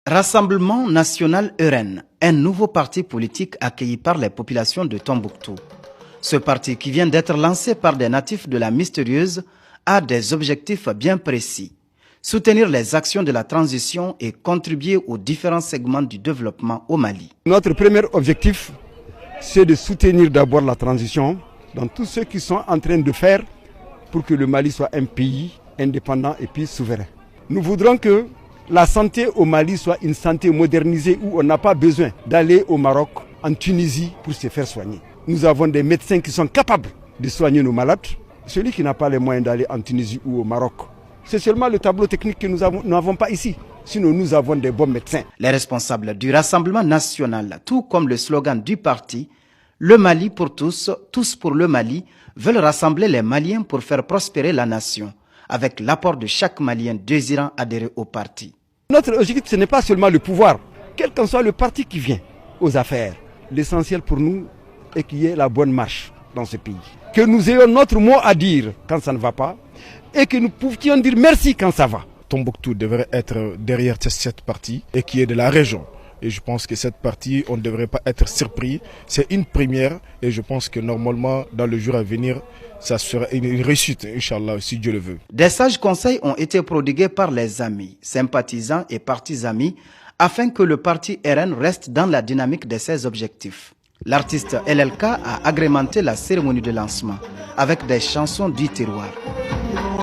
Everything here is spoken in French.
Rassemblement national Euren, un nouveau parti politique accueilli par les populations de Tombouctou. Ce parti, qui vient d'être lancé par des natifs de la Mystérieuse, a des objectifs bien précis. Soutenir les actions de la transition et contribuer aux différents segments du développement au Mali. Notre premier objectif, c'est de soutenir d'abord la transition dans tout ce qu'ils sont en train de faire pour que le Mali soit un pays indépendant et puis souverain. Nous voudrons que la santé au Mali soit une santé modernisée où on n'a pas besoin d'aller au Maroc, en Tunisie pour se faire soigner. Nous avons des médecins qui sont capables de soigner nos malades. Celui qui n'a pas les moyens d'aller en Tunisie ou au Maroc, c'est seulement le tableau technique que nous n'avons pas ici. Sinon, nous avons des bons médecins. Les responsables du Rassemblement national, tout comme le slogan du parti, le Mali pour tous, tous pour le Mali, veulent rassembler les Maliens pour faire prospérer la nation, avec l'apport de chaque Malien désirant adhérer au parti. Notre objectif, ce n'est pas seulement le pouvoir, quel qu'en soit le parti qui vient aux affaires. L'essentiel pour nous est qu'il y ait la bonne marche dans ce pays. Que nous ayons notre mot à dire quand ça ne va pas et que nous puissions dire merci quand ça va. Tombouctou devrait être derrière cette partie et qui est de la région. Et je pense que cette partie, on ne devrait pas être surpris. C'est une première et je pense que normalement, dans le jour à venir, ça sera une réussite, Inch'Allah, si Dieu le veut. Des sages conseils ont été prodigués par les amis, sympathisants et partis amis afin que le parti RN reste dans la dynamique de ses objectifs. L'artiste LLK a agrémenté la cérémonie de lancement avec des chansons du terroir.